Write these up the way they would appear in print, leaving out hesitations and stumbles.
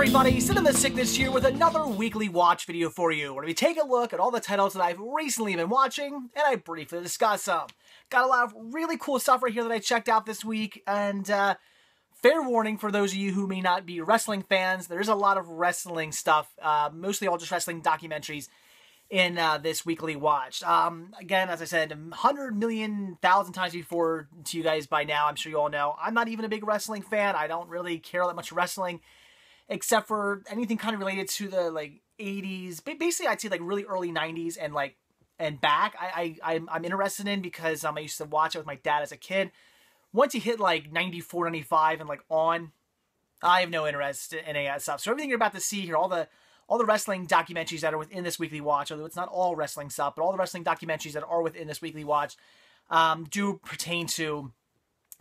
everybody? Cinema Sickness here with another weekly watch video for you, where we take a look at all the titles that I've recently been watching, and I briefly discuss them. Got a lot of really cool stuff right here that I checked out this week, and fair warning for those of you who may not be wrestling fans, there's a lot of wrestling stuff, mostly all just wrestling documentaries in this weekly watch. Again, as I said 100,000,000 times before to you guys by now, I'm sure you all know, I'm not even a big wrestling fan. I don't really care that much wrestling, except for anything kind of related to the like 80s, basically I'd say like really early 90s and back. I'm interested in because I used to watch it with my dad as a kid. Once you hit like 94, 95 and like on, I have no interest in any of that stuff. So everything you're about to see here, all the wrestling documentaries that are within this weekly watch, although it's not all wrestling stuff, but all the wrestling documentaries that are within this weekly watch do pertain to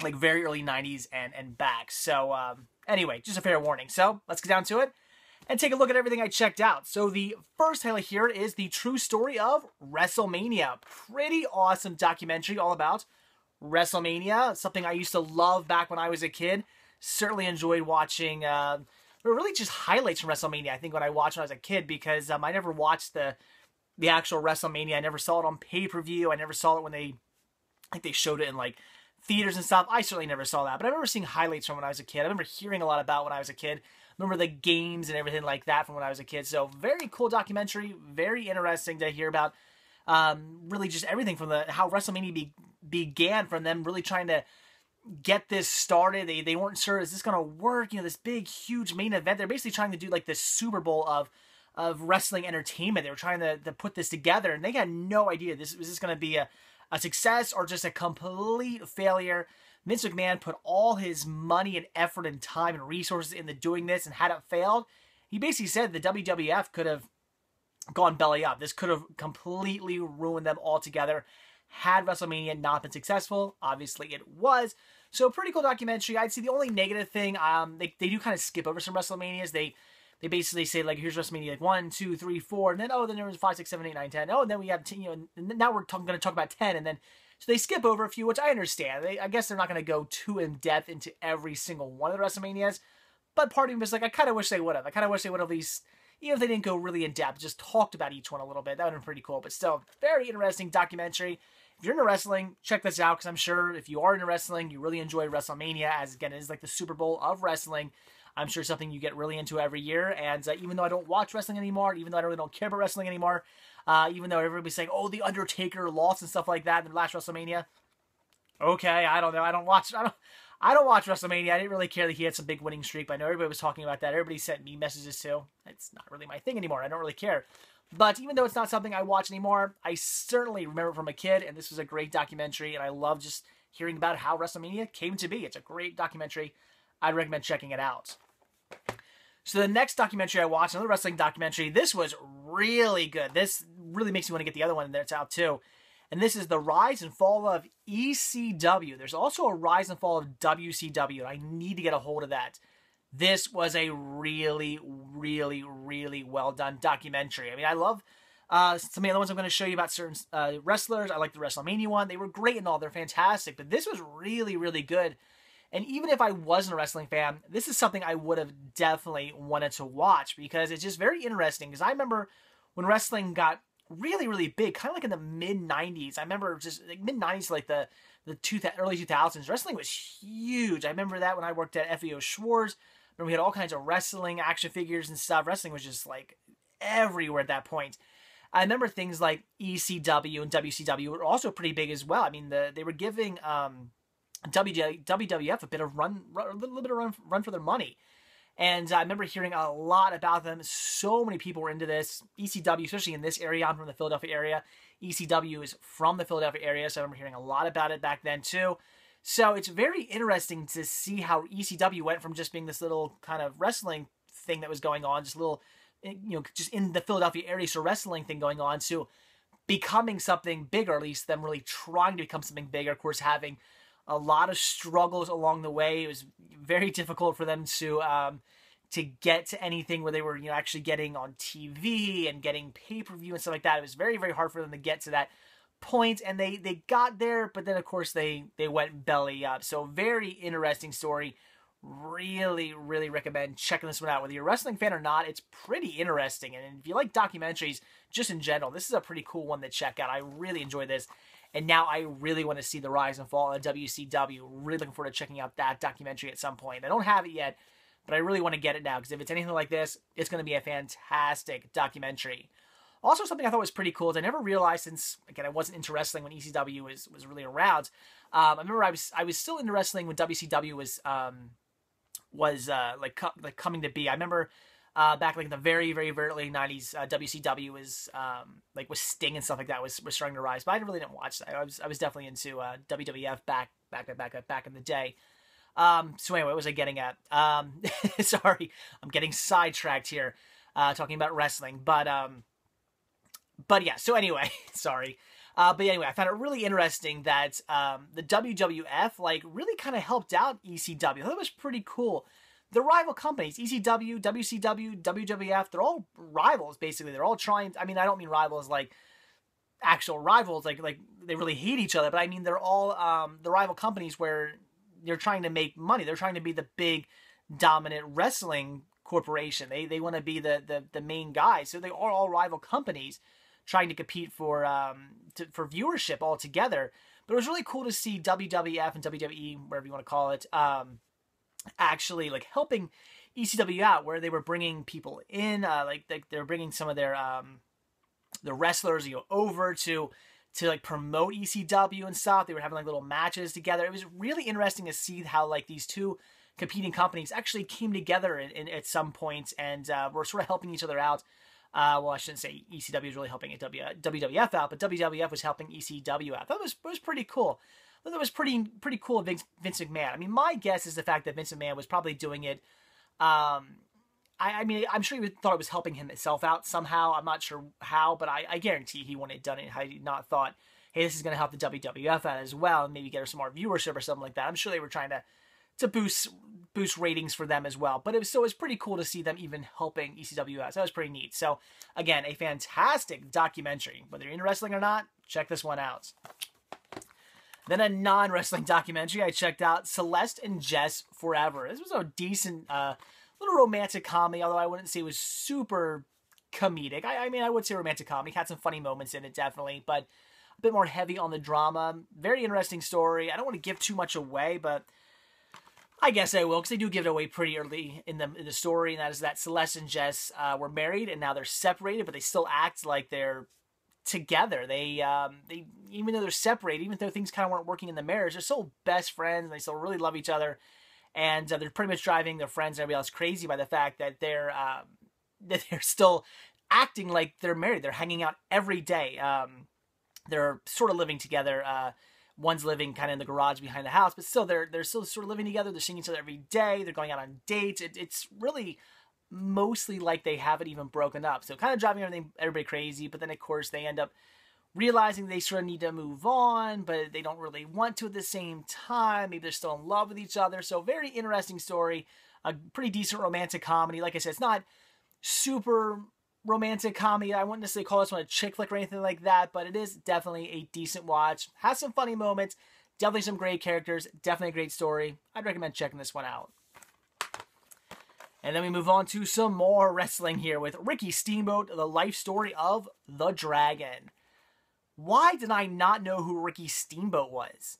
like very early 90s and back. So anyway, just a fair warning. So let's get down to it and take a look at everything I checked out. So the first title here is The True Story of WrestleMania. Pretty awesome documentary all about WrestleMania, something I used to love back when I was a kid. Certainly enjoyed watching really just highlights from WrestleMania, I think, when I watched when I was a kid, because I never watched the actual WrestleMania. I never saw it on pay-per-view. I never saw it when they showed it in like theaters and stuff. I certainly never saw that, but I remember seeing highlights from when I was a kid. I remember hearing a lot about when I was a kid. I remember the games and everything like that from when I was a kid. So very cool documentary, very interesting to hear about really just everything from how WrestleMania began, from them really trying to get this started. They weren't sure, is this going to work? You know, this big, huge main event. They're basically trying to do like this Super Bowl of wrestling entertainment. They were trying to put this together, and they had no idea was this going to be a success or just a complete failure. Vince McMahon put all his money and effort and time and resources into doing this, and had it failed, he basically said the WWF could have gone belly up. This could have completely ruined them altogether had WrestleMania not been successful. Obviously it was. So pretty cool documentary. I'd say the only negative thing, they do kind of skip over some WrestleManias. They basically say, like, here's WrestleMania like 1, 2, 3, 4, and then then there was 5, 6, 7, 8, 9, 10. Oh, and then we have and now we're going to talk about 10, and then so they skip over a few, which I understand. I guess they're not going to go too in depth into every single one of the WrestleManias, but part of me was like, I kind of wish they would have. I kind of wish they would have at least, even if they didn't go really in depth, just talked about each one a little bit. That would have been pretty cool. But still, very interesting documentary. If you're into wrestling, check this out, because I'm sure if you are into wrestling, you really enjoy WrestleMania, as again, it is like the Super Bowl of wrestling. I'm sure something you get really into every year. And even though I don't watch wrestling anymore, even though I really don't care about wrestling anymore, even though everybody's saying, oh, The Undertaker lost and stuff like that in the last WrestleMania. Okay, I don't know. I don't watch WrestleMania. I didn't really care that he had some big winning streak, but I know everybody was talking about that. Everybody sent me messages too. It's not really my thing anymore. I don't really care. But even though it's not something I watch anymore, I certainly remember from a kid, and this was a great documentary, and I love just hearing about how WrestleMania came to be. It's a great documentary. I'd recommend checking it out. So the next documentary I watched, another wrestling documentary, this was really good. This really makes me want to get the other one that's out too. And this is the Rise and Fall of ECW. There's also a Rise and Fall of WCW, and I need to get a hold of that. This was a really, really, really well done documentary. I mean, I love some of the other ones I'm going to show you about certain wrestlers. I like the WrestleMania one. They were great and all. They're fantastic. But this was really, really good. And even if I wasn't a wrestling fan, this is something I would have definitely wanted to watch, because it's just very interesting. Because I remember when wrestling got really, really big, kind of like in the mid-90s. I remember just like mid-90s, like the early 2000s. Wrestling was huge. I remember that when I worked at FEO Schwartz. We had all kinds of wrestling action figures and stuff. Wrestling was just like everywhere at that point. I remember things like ECW and WCW were also pretty big as well. I mean, they were giving WWF a little bit of run for their money. And I remember hearing a lot about them. So many people were into this. ECW, especially in this area. I'm from the Philadelphia area. ECW is from the Philadelphia area, so I remember hearing a lot about it back then too. So it's very interesting to see how ECW went from just being this little kind of wrestling thing that was going on, just a little, just in the Philadelphia area, so wrestling thing going on, to becoming something bigger, at least them really trying to become something bigger. Of course, having a lot of struggles along the way. It was very difficult for them to get to anything where they were, actually getting on TV and getting pay-per-view and stuff like that. It was very, very hard for them to get to that point, and they got there, but then of course they went belly up. So very interesting story, really, really recommend checking this one out. Whether you're a wrestling fan or not, it's pretty interesting. And if you like documentaries just in general, this is a pretty cool one to check out. I really enjoy this. And now I really want to see the rise and fall of WCW. Really looking forward to checking out that documentary at some point. I don't have it yet, but I really want to get it now, because if it's anything like this, it's going to be a fantastic documentary. Also, something I thought was pretty cool is I never realized, since, again, I wasn't into wrestling when ECW was really around. I remember I was still into wrestling when WCW was coming to be. I remember back like in the very, very, very early 90s, WCW was with Sting and stuff like that was starting to rise. But I really didn't watch that. I was definitely into WWF back in the day. So anyway, what was I getting at? Sorry, I'm getting sidetracked here, talking about wrestling. But yeah. So anyway, sorry. But anyway, I found it really interesting that the WWF really kind of helped out ECW. I thought it was pretty cool. The rival companies, ECW, WCW, WWF, they're all rivals, basically. They're all trying, I mean, I don't mean rivals like actual rivals, like they really hate each other, but I mean they're all the rival companies where they're trying to make money. They're trying to be the big, dominant wrestling corporation. They want to be the main guys. So they are all rival companies trying to compete for viewership all together. But it was really cool to see WWF and WWE, whatever you want to call it, actually helping ECW out, where they were bringing people in, they were bringing some of their the wrestlers over to promote ECW and stuff. They were having little matches together. It was really interesting to see how these two competing companies actually came together at some points and were sort of helping each other out. Well, I shouldn't say ECW was really helping WWF out, but WWF was helping ECW out. That was pretty cool. I thought that was pretty cool of Vince McMahon. I mean, my guess is the fact that Vince McMahon was probably doing it. I mean, I'm sure he thought it was helping himself out somehow. I'm not sure how, but I guarantee he wouldn't have done it had he not thought, hey, this is going to help the WWF out as well, and maybe get her some more viewership or something like that. I'm sure they were trying to boost ratings for them as well. But it was pretty cool to see them even helping ECW out. So that was pretty neat. So again, a fantastic documentary. Whether you're into wrestling or not, check this one out. Then a non-wrestling documentary I checked out, Celeste and Jess Forever. This was a decent little romantic comedy, although I wouldn't say it was super comedic. I mean, I would say romantic comedy. Had some funny moments in it, definitely, but a bit more heavy on the drama. Very interesting story. I don't want to give too much away, but I guess I will, because they do give it away pretty early in the story, and that is that Celeste and Jess were married, and now they're separated, but they still act like they're together. They even though they're separated, even though things kind of weren't working in the marriage, they're still best friends, and they still really love each other, and they're pretty much driving their friends and everybody else crazy by the fact that they're still acting like they're married. They're hanging out every day. They're sort of living together. One's living kind of in the garage behind the house, but still they're still sort of living together. They're seeing each other every day. They're going out on dates. It's really mostly like they haven't even broken up. So kind of driving everybody crazy, but then of course they end up realizing they sort of need to move on, but they don't really want to at the same time. Maybe they're still in love with each other. So very interesting story. A pretty decent romantic comedy. Like I said, it's not super romantic comedy. I wouldn't necessarily call this one a chick flick or anything like that, but it is definitely a decent watch. Has some funny moments. Definitely some great characters. Definitely a great story. I'd recommend checking this one out. And then we move on to some more wrestling here with Ricky Steamboat, the life story of the Dragon. Why did I not know who Ricky Steamboat was?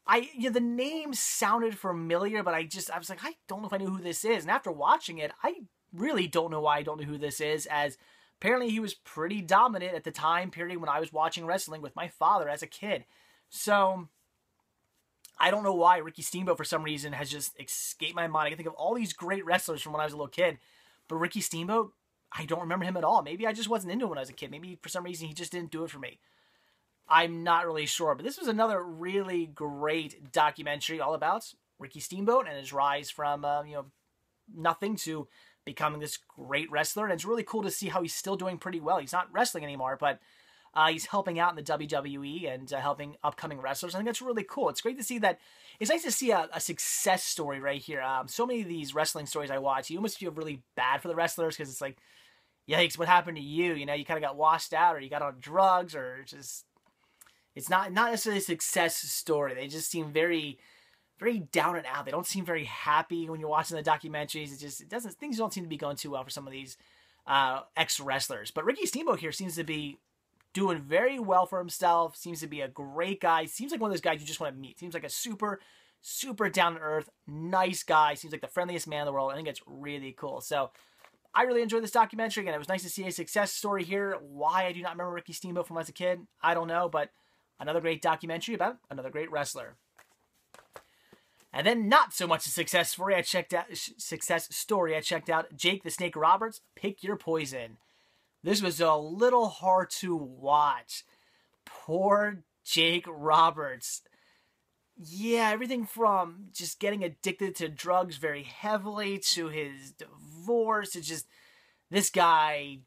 The name sounded familiar, but I was like, I don't know if I knew who this is. And after watching it, I really don't know why I don't know who this is, as apparently he was pretty dominant at the time period when I was watching wrestling with my father as a kid. So I don't know why Ricky Steamboat, for some reason, has just escaped my mind. I can think of all these great wrestlers from when I was a little kid, but Ricky Steamboat, I don't remember him at all. Maybe I just wasn't into him when I was a kid. Maybe for some reason he just didn't do it for me. I'm not really sure, but this was another really great documentary all about Ricky Steamboat and his rise from nothing to becoming this great wrestler. And it's really cool to see how he's still doing pretty well. He's not wrestling anymore, but he's helping out in the WWE and helping upcoming wrestlers. I think that's really cool. It's great to see that. It's nice to see a success story right here. So many of these wrestling stories I watch, you almost feel really bad for the wrestlers, because it's like, yikes, what happened to you? You kind of got washed out, or you got on drugs, or just, it's not necessarily a success story. They just seem very, very down and out. They don't seem very happy when you're watching the documentaries. Things don't seem to be going too well for some of these ex-wrestlers. But Ricky Steamboat here seems to be doing very well for himself. Seems to be a great guy. Seems like one of those guys you just want to meet. Seems like a super down-to-earth, nice guy. Seems like the friendliest man in the world. I think it's really cool. So I really enjoyed this documentary. Again, it was nice to see a success story here. Why I do not remember Ricky Steamboat from when I was a kid, I don't know. But another great documentary about another great wrestler. And then not so much a success story. I checked out Jake the Snake Roberts, Pick Your Poison. This was a little hard to watch. Poor Jake Roberts. Yeah, everything from just getting addicted to drugs very heavily to his divorce to just this guy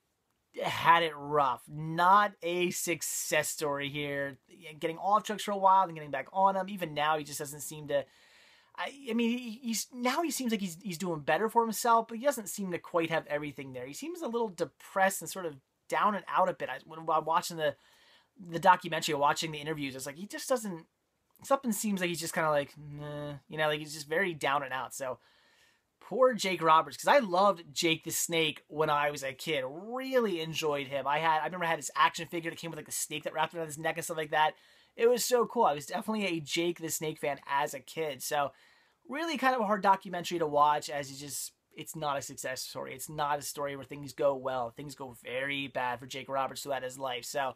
had it rough. Not a success story here. Getting off drugs for a while, then getting back on them. Even now, he just doesn't seem to. I mean, he seems like he's doing better for himself, but he doesn't seem to quite have everything there. He seems a little depressed and sort of down and out a bit. While watching the documentary, watching the interviews, it's like he just doesn't. Something seems like he's just kind of like, nah, like he's just very down and out. So poor Jake Roberts, because I loved Jake the Snake when I was a kid. Really enjoyed him. I remember I had this action figure that came with like the snake that wrapped around his neck and stuff like that. It was so cool. I was definitely a Jake the Snake fan as a kid. So really kind of a hard documentary to watch as it's not a success story. It's not a story where things go well. Things go very bad for Jake Roberts throughout his life. So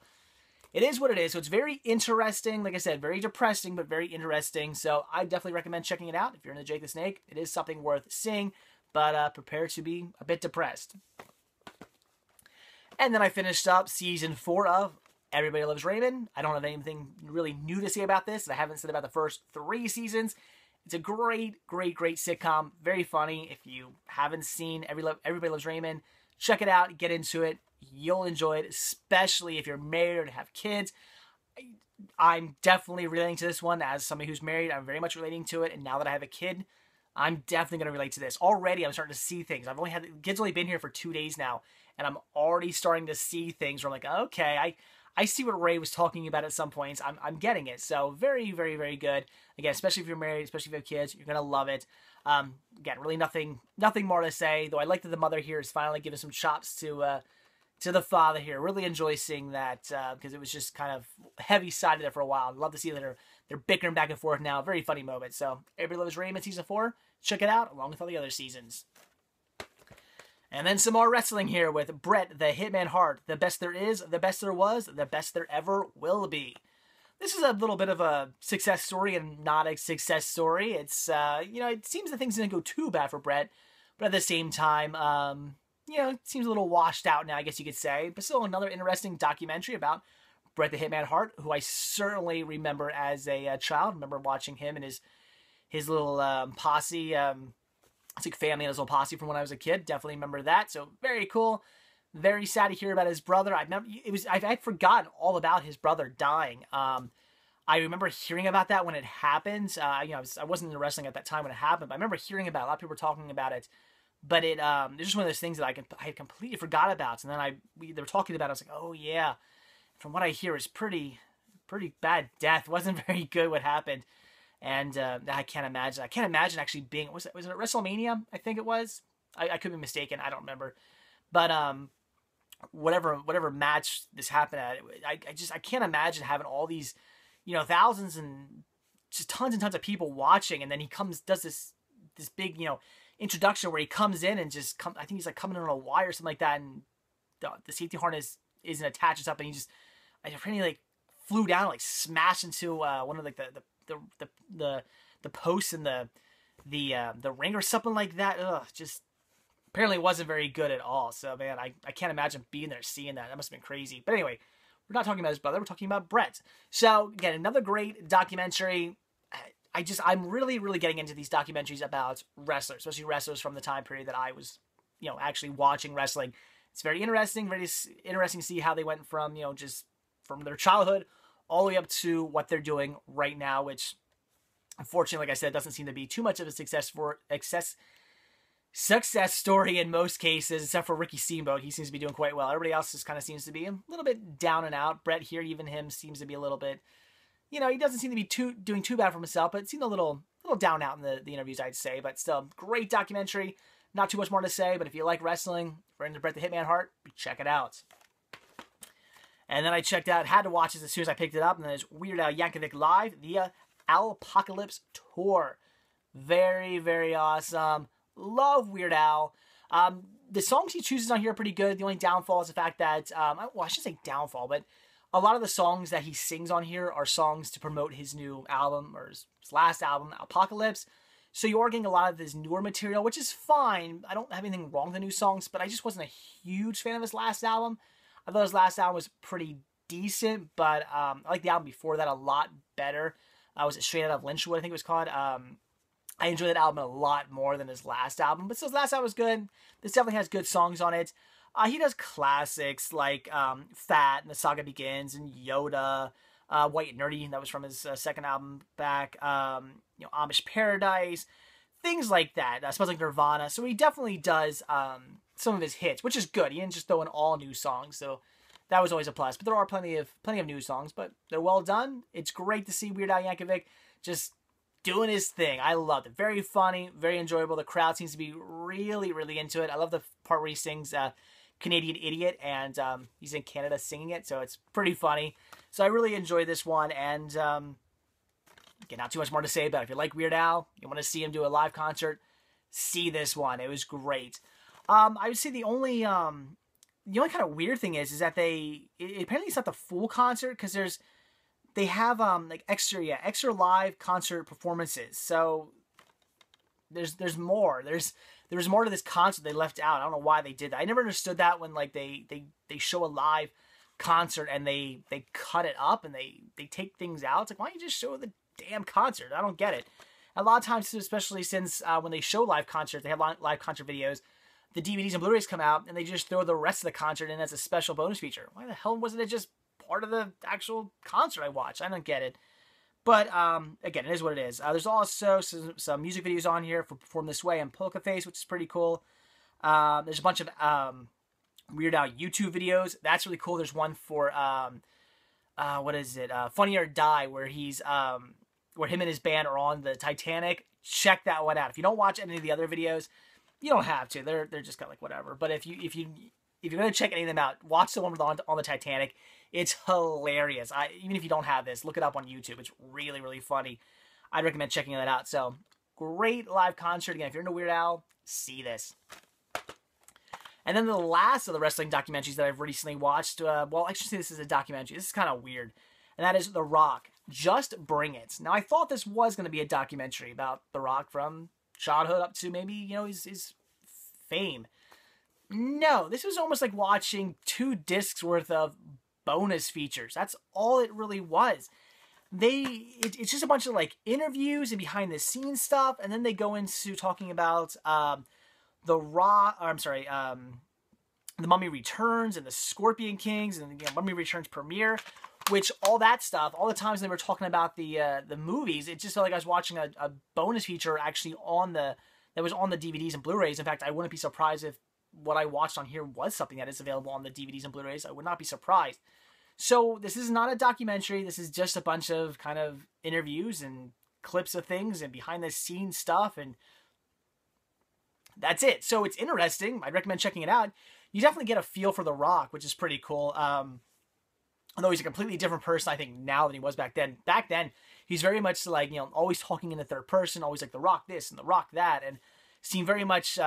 it is what it is. So it's very interesting. Like I said, very depressing, but very interesting. So I definitely recommend checking it out. If you're into Jake the Snake, it is something worth seeing, but prepare to be a bit depressed. And then I finished up season 4 of Everybody Loves Raymond. I don't have anything really new to say about this that I haven't said about the first 3 seasons. It's a great sitcom. Very funny. If you haven't seen Everybody Loves Raymond, check it out. Get into it. You'll enjoy it, especially if you're married or have kids. I'm definitely relating to this one as somebody who's married. I'm very much relating to it. And now that I have a kid, I'm definitely going to relate to this. Already, I'm starting to see things. The kid's only been here for 2 days now, and I'm already starting to see things where I'm like, okay, I see what Ray was talking about at some points. I'm getting it. So very good. Again, especially if you're married, especially if you have kids, you're going to love it. Again, really nothing more to say, though I like that the mother here is finally giving some chops to the father here. Really enjoy seeing that because it was just kind of heavy-sided there for a while. I'd love to see that they're bickering back and forth now. Very funny moment. So Everybody Loves Raymond season 4. Check it out along with all the other seasons. And then some more wrestling here with Bret the Hitman Hart. The best there is, the best there was, the best there ever will be. This is a little bit of a success story and not a success story. It's, it seems that things didn't go too bad for Bret, but at the same time, it seems a little washed out now, I guess you could say. But still another interesting documentary about Bret the Hitman Hart, who I certainly remember as a child. I remember watching him and his little posse, it's like family and his little posse from when I was a kid. Definitely remember that. So very cool. Very sad to hear about his brother. I'd forgotten all about his brother dying. I remember hearing about that when it happened. I wasn't into wrestling at that time when it happened, but I remember hearing about it. A lot of people were talking about it. But it's just one of those things that I had completely forgot about. And then they were talking about it. I was like, oh yeah. From what I hear, it's pretty bad death. It wasn't very good what happened. And I can't imagine. I can't imagine actually being. Was it at WrestleMania? I think it was. I could be mistaken. I don't remember. But whatever match this happened at, I can't imagine having all these, thousands and just tons and tons of people watching, and then he does this big, introduction where he comes in and I think he's like coming in on a wire or something like that, and the safety harness isn't attached or something. He just, I apparently like flew down, like smashed into one of like the posts in the ring or something like that. Ugh, just apparently wasn't very good at all. So man, I can't imagine being there seeing that. That must have been crazy. But anyway, we're not talking about his brother. We're talking about Bret. So again, another great documentary. I'm really getting into these documentaries about wrestlers, especially wrestlers from the time period that I was, actually watching wrestling. It's very interesting to see how they went from, just from their childhood all the way up to what they're doing right now, which unfortunately, like I said, doesn't seem to be too much of a success story in most cases, except for Ricky Steamboat. He seems to be doing quite well. Everybody else just kind of seems to be a little bit down and out. Bret here, even him, seems to be a little bit, he doesn't seem to be doing too bad for himself, but it seemed a little little down out in the interviews, I'd say, but still, great documentary. Not too much more to say, but if you like wrestling, if you're into Bret the Hitman Hart, check it out. And then I checked out, had to watch this as soon as I picked it up, and then there's Weird Al Yankovic Live, the Alpocalypse Tour. Very, very awesome. Love Weird Al. The songs he chooses on here are pretty good. The only downfall is the fact that, well, I shouldn't say downfall, but a lot of the songs that he sings on here are songs to promote his new album, or his last album, Alpocalypse. So you are getting a lot of his newer material, which is fine. I don't have anything wrong with the new songs, but I just wasn't a huge fan of his last album. I thought his last album was pretty decent, but I like the album before that a lot better. Was it Straight Out of Lynchwood, I think it was called? I enjoyed that album a lot more than his last album, but still, his last album was good. This definitely has good songs on it. He does classics like Fat and The Saga Begins and Yoda, White and Nerdy, that was from his second album back, you know, Amish Paradise, things like that. Smells Like Nirvana. So he definitely does some of his hits, which is good. He didn't just throw in all new songs, so that was always a plus. But there are plenty of new songs, but they're well done. It's great to see Weird Al Yankovic just doing his thing. I loved it. Very funny, very enjoyable. The crowd seems to be really, really into it. I love the part where he sings Canadian Idiot, and he's in Canada singing it, so it's pretty funny. So I really enjoyed this one, and again, not too much more to say about it. If you like Weird Al, you want to see him do a live concert, see this one. It was great. I would say the only kind of weird thing is that apparently it's not the full concert, because they have like extra live concert performances. So there's more. There's more to this concert they left out. I don't know why they did that. I never understood that when like they show a live concert and they cut it up and they take things out. It's like, why don't you just show the damn concert? I don't get it. A lot of times, especially since when they show live concerts, they have live concert videos, the DVDs and Blu-rays come out and they just throw the rest of the concert in as a special bonus feature. Why the hell wasn't it just part of the actual concert I watched? I don't get it. But, again, it is what it is. There's also some music videos on here for Perform This Way and Polka Face, which is pretty cool. There's a bunch of Weird Al YouTube videos. That's really cool. There's one for, what is it? Funny or Die, where where him and his band are on the Titanic. Check that one out. If you don't watch any of the other videos, you don't have to. They're just kind of like whatever. But if you're going to check any of them out, watch the one on the Titanic. It's hilarious. Even if you don't have this, look it up on YouTube. It's really, really funny. I'd recommend checking that out. So, great live concert. Again, if you're into Weird Al, see this. And then the last of the wrestling documentaries that I've recently watched, well, I should say this is a documentary. This is kind of weird. And that is The Rock, Just Bring It. Now, I thought this was going to be a documentary about The Rock from childhood up to maybe, you know, his fame. No, this was almost like watching 2 discs worth of bonus features. That's all it really was. It's just a bunch of like interviews and behind the scenes stuff, and then they go into talking about the Mummy Returns and the Scorpion Kings and the Mummy Returns premiere, which all that stuff, all the times they were talking about the movies, it just felt like I was watching a bonus feature actually that was on the DVDs and Blu-rays. In fact, I wouldn't be surprised if what I watched on here was something that is available on the DVDs and Blu-rays. I would not be surprised. So this is not a documentary. This is just a bunch of kind of interviews and clips of things and behind the scenes stuff, and that's it. So it's interesting. I'd recommend checking it out. You definitely get a feel for The Rock, which is pretty cool. Although he's a completely different person, I think, now than he was back then. Back then, he's very much like, you know, always talking in the third person, always like The Rock this and The Rock that, and seemed very much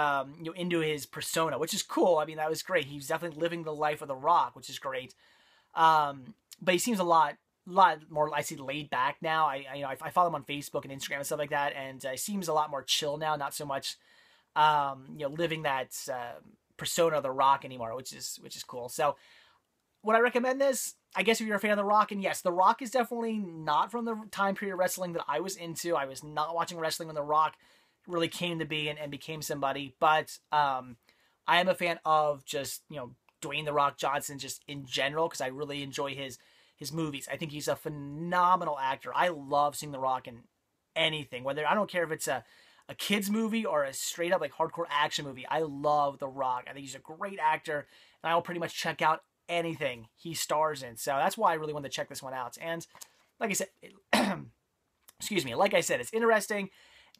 into his persona, which is cool. I mean, that was great. He's definitely living the life of The Rock, which is great. But he seems a lot more, I see, laid back now. I follow him on Facebook and Instagram and stuff like that, and he seems a lot more chill now, not so much living that persona of The Rock anymore, which is cool. So would I recommend this? I guess if you're a fan of The Rock, and yes, The Rock is definitely not from the time period of wrestling that I was into. I was not watching wrestling when The Rock really came to be and became somebody, but I am a fan of just, you know, Dwayne The Rock Johnson just in general, because I really enjoy his movies. I think he's a phenomenal actor. I love seeing The Rock in anything, whether, I don't care if it's a kid's movie or a straight up like hardcore action movie. I love The Rock. I think he's a great actor, and I will pretty much check out anything he stars in. So that's why I really wanted to check this one out. And like I said, excuse me, like I said, it's interesting,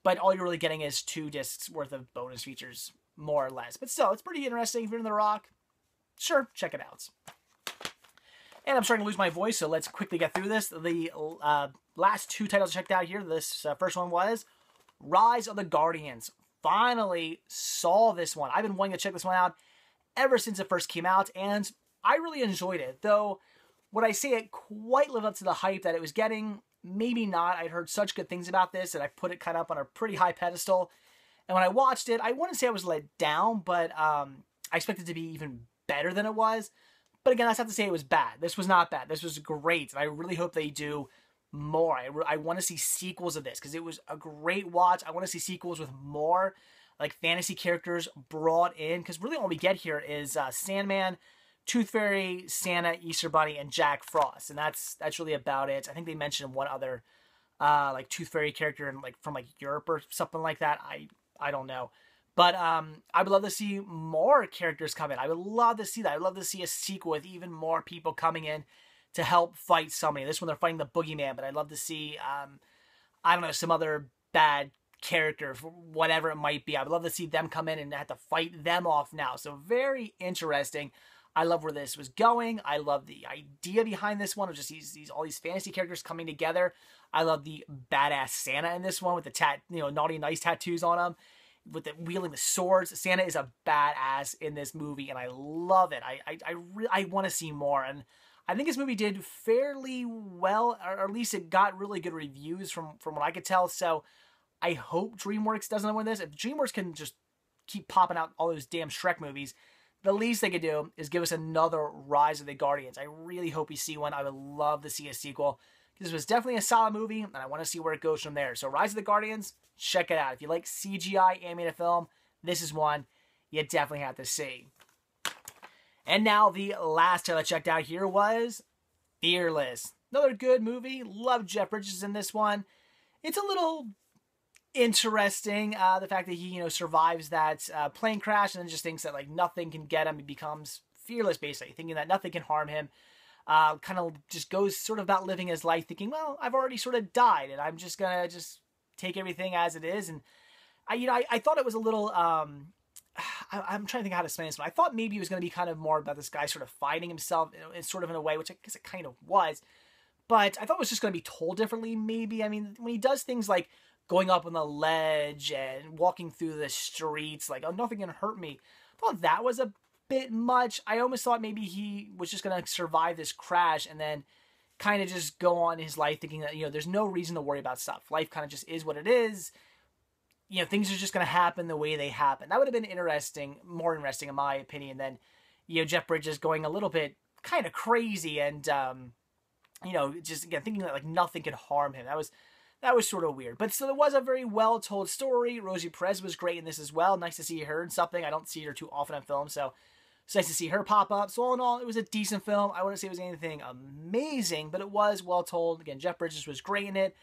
but all you're really getting is 2 discs worth of bonus features, more or less. But still, it's pretty interesting. If you're into The Rock, sure, check it out. And I'm starting to lose my voice, so let's quickly get through this. The last 2 titles I checked out here, this first one was Rise of the Guardians. Finally saw this one. I've been wanting to check this one out ever since it first came out, and I really enjoyed it. Though, would I say it quite lived up to the hype that it was getting? Maybe not. I'd heard such good things about this that I put it kind of up on a pretty high pedestal. And when I watched it, I wouldn't say I was let down, but I expected it to be even better than it was. But again, that's not to say it was bad. This was not bad. This was great, and I really hope they do more. I want to see sequels of this, because it was a great watch. I want to see sequels with more, like, fantasy characters brought in, because really all we get here is Sandman, Tooth Fairy, Santa, Easter Bunny, and Jack Frost, and that's really about it. I think they mentioned one other, like, Tooth Fairy character in, like, from, like, Europe or something like that. I don't know. But I would love to see more characters come in. I would love to see that. I would love to see a sequel with even more people coming in to help fight somebody. This one they're fighting the Boogeyman, but I'd love to see, I don't know, some other bad character, whatever it might be. I would love to see them come in and have to fight them off now. So very interesting. I love where this was going. I love the idea behind this one of just all these fantasy characters coming together. I love the badass Santa in this one with the naughty nice tattoos on him, with the wielding the swords. Santa is a badass in this movie, and I love it. I want to see more, and I think this movie did fairly well, or at least it got really good reviews from what I could tell. So I hope DreamWorks doesn't win this. If DreamWorks can just keep popping out all those damn Shrek movies, the least they could do is give us another Rise of the Guardians. I really hope we see one. I would love to see a sequel. This was definitely a solid movie, and I want to see where it goes from there. So Rise of the Guardians, check it out. If you like CGI animated film, this is one you definitely have to see. And now the last trailer I checked out here was Fearless. Another good movie. Love Jeff Bridges in this one. It's a little interesting, the fact that he, survives that plane crash and then just thinks that, like, nothing can get him. He becomes fearless, basically, thinking that nothing can harm him. Kind of just goes sort of about living his life thinking, well, I've already sort of died and I'm just gonna take everything as it is. And I thought it was a little, I'm trying to think how to explain this, but I thought maybe it was going to be kind of more about this guy sort of fighting himself in sort of in a way, which I guess it kind of was, but I thought it was just going to be told differently, maybe. I mean, when he does things like going up on the ledge and walking through the streets, like, oh, nothing can hurt me, I thought that was a bit much. I almost thought maybe he was just going to survive this crash and then kind of just go on his life thinking that, there's no reason to worry about stuff. Life kind of just is what it is. Things are just going to happen the way they happen. That would have been interesting, more interesting in my opinion than, Jeff Bridges going a little bit kind of crazy and, just, again, thinking that, like, nothing could harm him. That was sort of weird. But still, it was a very well-told story. Rosie Perez was great in this as well. Nice to see her in something. I don't see her too often on film, so it's nice to see her pop up. So all in all, it was a decent film. I wouldn't say it was anything amazing, but it was well-told. Again, Jeff Bridges was great in it.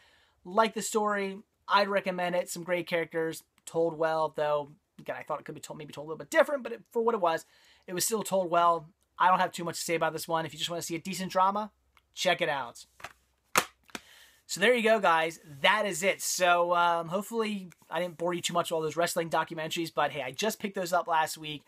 Like the story. I'd recommend it. Some great characters, told well, though. Again, I thought it could be maybe told a little bit different, but for what it was still told well. I don't have too much to say about this one. If you just want to see a decent drama, check it out. So there you go, guys. That is it. So hopefully I didn't bore you too much with all those wrestling documentaries, but hey, I just picked those up last week,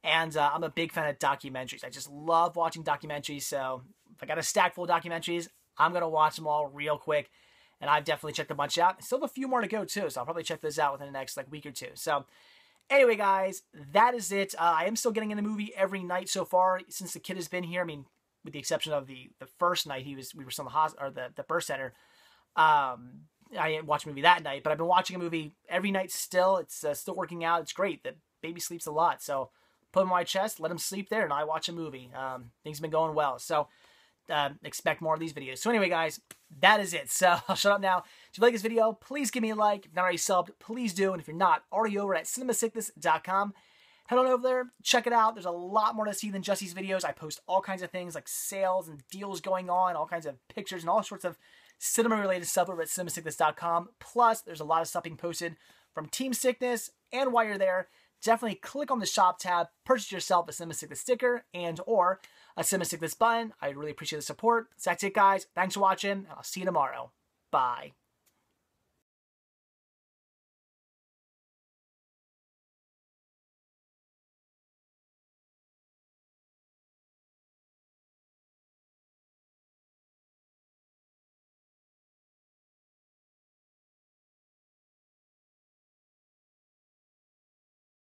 and I'm a big fan of documentaries. I just love watching documentaries, so if I got a stack full of documentaries, I'm going to watch them all real quick. And I've definitely checked a bunch out. I still have a few more to go, too. So I'll probably check those out within the next week or two. So anyway, guys, that is it. I am still getting in the movie every night so far since the kid has been here. I mean, with the exception of the first night we were still in the hospital, or the birth center. I didn't watch a movie that night, but I've been watching a movie every night still. It's still working out. It's great. The baby sleeps a lot. So put him on my chest, let him sleep there, and I watch a movie. Things have been going well. So expect more of these videos. So anyway, guys, that is it. So I'll shut up now. If you like this video, please give me a like. If you're not already subbed, please do. And if you're not, already over at cinemasickness.com. Head on over there, check it out. There's a lot more to see than just these videos. I post all kinds of things like sales and deals going on, all kinds of pictures and all sorts of cinema-related stuff over at cinemasickness.com. Plus, there's a lot of stuff being posted from Team Sickness. And while you're there, definitely click on the shop tab, purchase yourself a Cinema Sickness sticker and or a Cinema Sickness button. I really appreciate the support. So that's it, guys. Thanks for watching, and I'll see you tomorrow. Bye.